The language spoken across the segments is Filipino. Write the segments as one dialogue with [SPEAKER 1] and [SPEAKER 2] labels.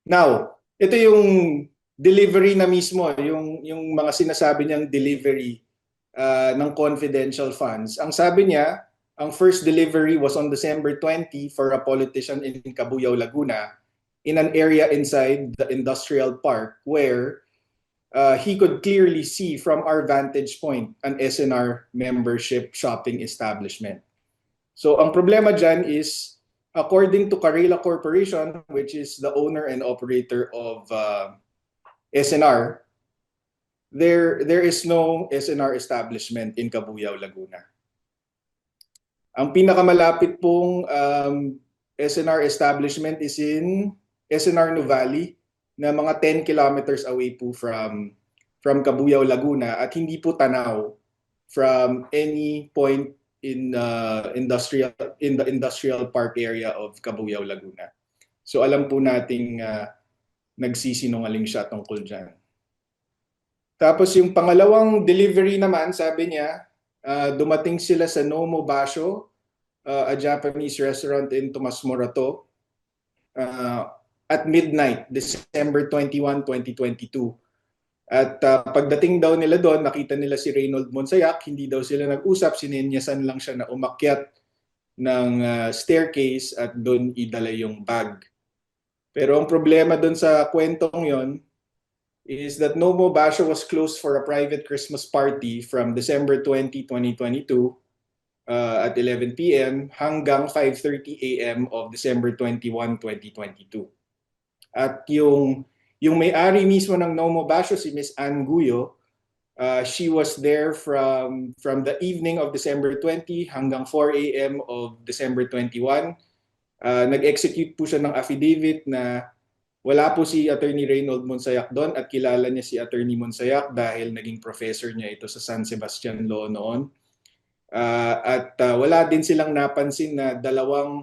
[SPEAKER 1] Now, ito yung delivery na mismo, yung mga sinasabi niyang delivery ng confidential funds. Ang sabi niya, ang first delivery was on December 20 for a politician in Cabuyao, Laguna, in an area inside the industrial park where he could clearly see from our vantage point an SNR membership shopping establishment. So ang problema dyan is, according to Carrila Corporation, which is the owner and operator of SNR, there is no SNR establishment in Cabuyao, Laguna. Ang pinakamalapit pong SNR establishment is in SNR Nuvali, na mga 10 kilometers away po from Cabuyao, Laguna, at hindi po tanaw from any point in the industrial park area of Cabuyao, Laguna. So alam po nating nagsisinungaling siya tungkol dyan. Tapos yung pangalawang delivery naman, sabi niya, dumating sila sa Nomo Basho, a Japanese restaurant in Tomas Morato, at midnight, December 21, 2022. At pagdating daw nila doon, nakita nila si Reynold Monsayak, hindi daw sila nag-usap, sinenyasan lang siya na umakyat ng staircase at doon idala yung bag. Pero ang problema doon sa kwentong yon is that Nomo Basho was closed for a private Christmas party from December 20, 2022 at 11 p.m. hanggang 5:30 a.m. of December 21, 2022. At yung may-ari mismo ng Nomo Basho, si Miss Ann Guyo, she was there from the evening of December 20 hanggang 4 a.m. of December 21. Nag-execute po siya ng affidavit na wala po si Attorney Reynold Monsayak doon at kilala niya si Attorney Monsayak dahil naging professor niya ito sa San Sebastian Law noon. At wala din silang napansin na dalawang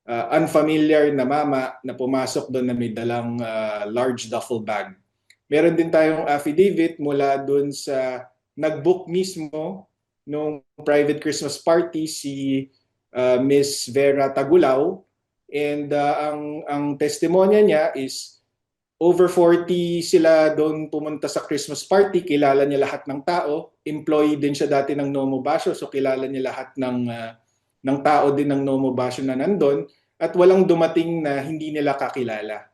[SPEAKER 1] unfamiliar na mama na pumasok doon na may dalang large duffel bag. Meron din tayong affidavit mula doon sa nag-book mismo nung private Christmas party, si Miss Vera Tagulao. And ang testimonya niya is over 40 sila doon pumunta sa Christmas party, kilala niya lahat ng tao, employee din siya dati ng Nomo Basho, so kilala niya lahat ng tao din ng Nomo Basho na nandun, at walang dumating na hindi nila kakilala.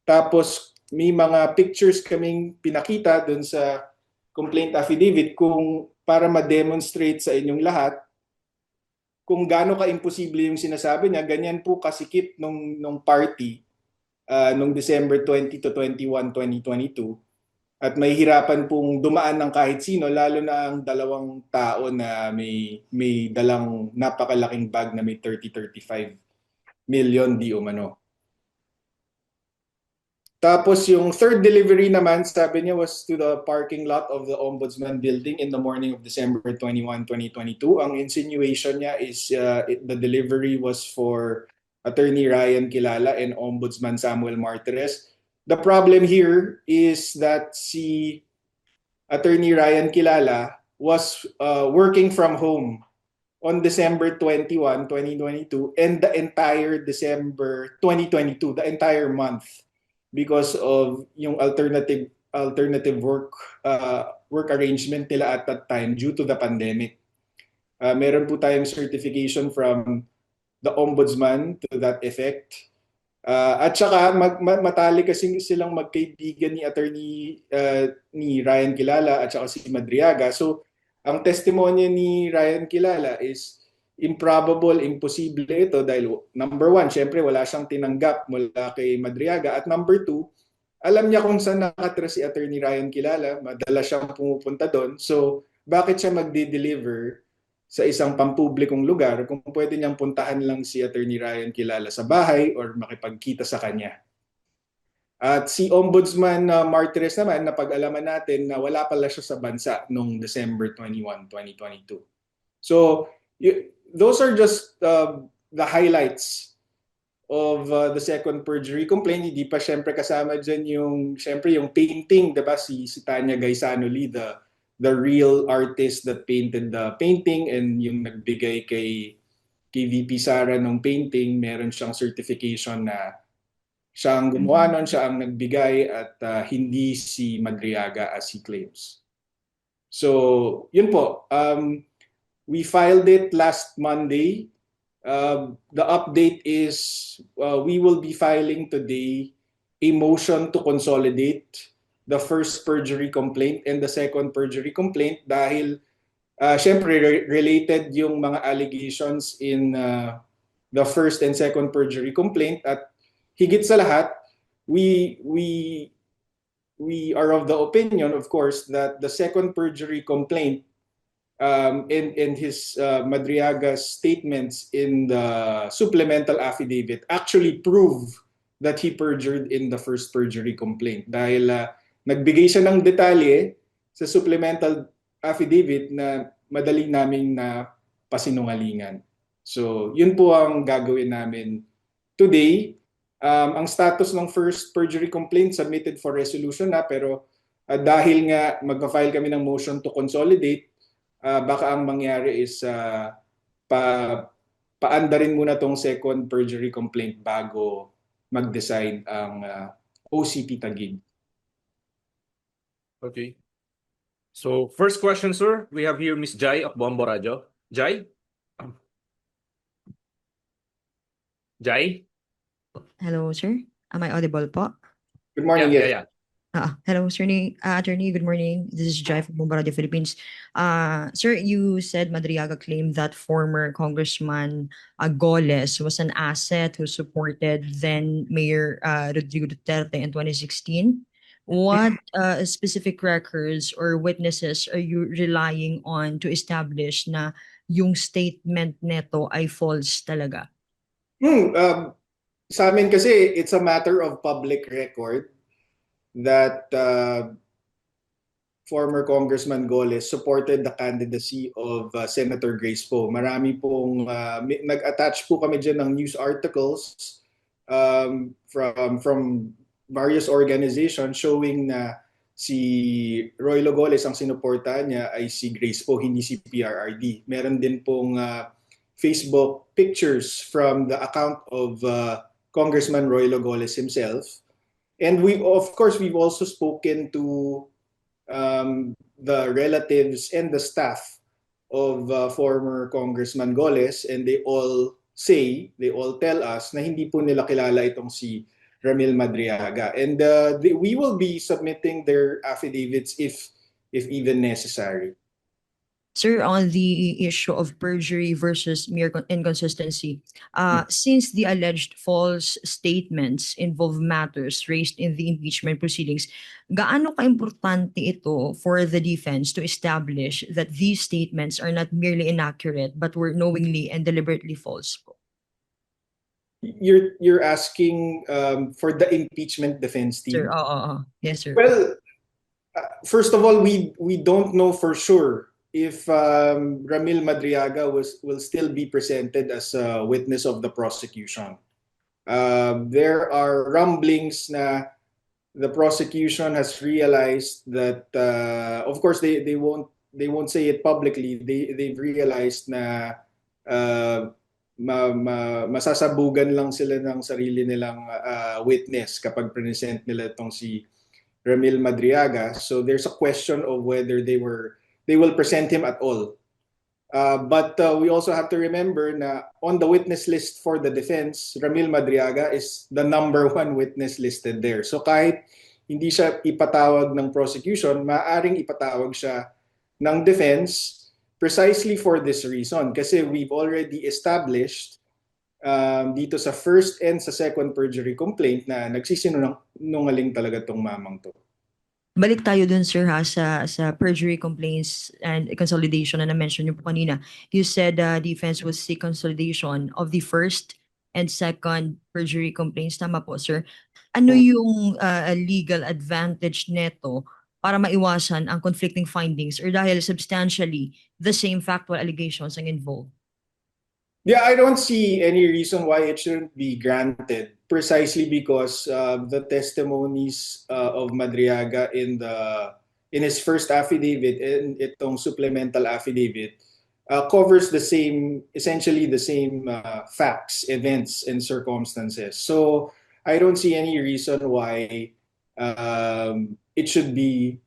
[SPEAKER 1] Tapos may mga pictures kaming pinakita doon sa complaint affidavit kung para ma-demonstrate sa inyong lahat kung gaano ka-imposible yung sinasabi niya. Ganyan po kasikip nung party nung December 20 to 21, 2022. At may hirapan pong dumaan ng kahit sino, lalo na ang dalawang tao na may dalang napakalaking bag na may 30-35 million di umano. Tapos yung third delivery naman, sabi niya, was to the parking lot of the Ombudsman building in the morning of December 21, 2022. Ang insinuation niya is the delivery was for Attorney Ryan Kilala and Ombudsman Samuel Martires. The problem here is that si Attorney Ryan Kilala was working from home on December 21, 2022 and the entire December 2022, the entire month, because of yung alternative work arrangement nila at that time due to the pandemic. Meron po tayong certification from the Ombudsman to that effect. At saka matalik kasi silang magkaibigan ni Attorney ni Ryan Kilala at saka si Madriaga. So ang testimonya ni Ryan Kilala is improbable, imposible ito dahil number one, syempre wala siyang tinanggap mula kay Madriaga, at number two, alam niya kung saan nakatira si Attorney Ryan Kilala, madalas siyang pumupunta doon. So bakit siya magde-deliver sa isang pampublikong lugar kung pwede niyang puntahan lang si Attorney Ryan Kilala sa bahay or makipagkita sa kanya? At si Ombudsman Martires naman, napag-alaman natin na wala pala siya sa bansa noong December 21, 2022. So those are just the highlights of the second perjury complaint. Hindi pa syempre kasama dyan yung painting, diba? Si Tanya Gaisano Lee, the real artist that painted the painting, and yung nagbigay kay VP Sara ng painting, meron siyang certification na Siya ang gumawa nun, siya ang nagbigay at hindi si Madriaga as he claims. So, yun po. We filed it last Monday. The update is we will be filing today a motion to consolidate the first perjury complaint and the second perjury complaint dahil syempre related yung mga allegations in the first and second perjury complaint at higit sa lahat we are of the opinion, of course, that the second perjury complaint and his Madriaga's statements in the supplemental affidavit actually prove that he perjured in the first perjury complaint dahil nagbigay siya ng detalye sa supplemental affidavit na madali naming na pasinungalingan. So, yun po ang gagawin namin today. Ang status ng first perjury complaint submitted for resolution na pero dahil nga magpa-file kami ng motion to consolidate, baka ang mangyari is paandarin muna tong second perjury complaint bago mag-decide ang OCP Taguig.
[SPEAKER 2] Okay. So, first question, sir. We have here Miss Jai of Bombo Radio. Jai? Jai?
[SPEAKER 3] Hello, sir. Am I audible po?
[SPEAKER 1] Good morning, yes.
[SPEAKER 3] Hello, sir. Attorney, good morning. This is Jai from Bombo Radio Philippines. Sir, you said Madriaga claimed that former Congressman Goles was an asset who supported then Mayor Rodrigo Duterte in 2016. What specific records or witnesses are you relying on to establish na yung statement neto ay false talaga?
[SPEAKER 1] Sa amin kasi, it's a matter of public record that former Congressman Goles supported the candidacy of Senator Grace Poe. Marami pong, nag-attach po kami dyan ng news articles from various organizations showing na si Roy Logoles ang sinuportahan niya ay si Grace Poe, hindi si PRRD. Meron din pong Facebook pictures from the account of Congressman Roy Logoles himself. And we've also spoken to the relatives and the staff of former Congressman Goles, and they all tell us na hindi po nila kilala itong si Ramil Madriaga. And we will be submitting their affidavits if even necessary.
[SPEAKER 3] Sir, on the issue of perjury versus mere inconsistency, since the alleged false statements involve matters raised in the impeachment proceedings, gaano ka-importante ito for the defense to establish that these statements are not merely inaccurate but were knowingly and deliberately false?
[SPEAKER 1] You're asking for the impeachment defense team?
[SPEAKER 3] Sir, yes, sir.
[SPEAKER 1] Well, first of all, we don't know for sure if Ramil Madriaga will still be presented as a witness of the prosecution. There are rumblings na the prosecution has realized that, of course, they won't say it publicly. They've realized na masasabugan lang sila ng sarili nilang witness kapag present nila itong si Ramil Madriaga. So there's a question of whether they will present him at all. But we also have to remember na on the witness list for the defense, Ramil Madriaga is the number one witness listed there. So kahit hindi siya ipatawag ng prosecution, maaaring ipatawag siya ng defense precisely for this reason. Kasi we've already established dito sa first and sa second perjury complaint na nagsisinungaling talaga tong mamang to.
[SPEAKER 3] Balik tayo dun, sir, sa perjury complaints and consolidation na na-mention niyo po kanina. You said defense will seek consolidation of the first and second perjury complaints. Tama po, sir. Ano yung legal advantage neto para maiwasan ang conflicting findings or dahil substantially the same factual allegations ang involved?
[SPEAKER 1] Yeah, I don't see any reason why it shouldn't be granted, precisely because the testimonies of Madriaga in his first affidavit and itong supplemental affidavit covers essentially the same facts, events, and circumstances. So I don't see any reason why it should be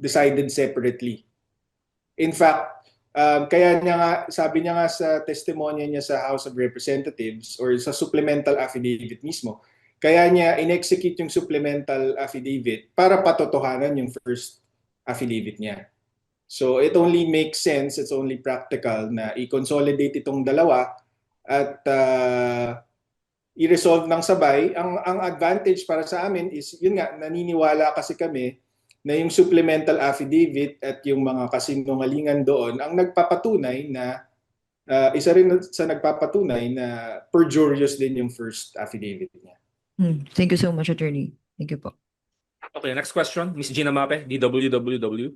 [SPEAKER 1] decided separately. In fact, kaya niya nga, sabi niya nga sa testimonya niya sa House of Representatives or sa supplemental affidavit mismo, kaya niya in-execute yung supplemental affidavit para patotohanan yung first affidavit niya. So it only makes sense, it's only practical na i-consolidate itong dalawa at i-resolve ng sabay. Ang advantage para sa amin is, yun nga, naniniwala kasi kami na yung supplemental affidavit at yung mga kasinungalingan doon ang nagpapatunay na isa rin sa nagpapatunay na perjurious din yung first affidavit niya.
[SPEAKER 3] Thank you so much, Attorney. Thank you po.
[SPEAKER 2] Okay, next question, Miss Gina Mape, DWWW.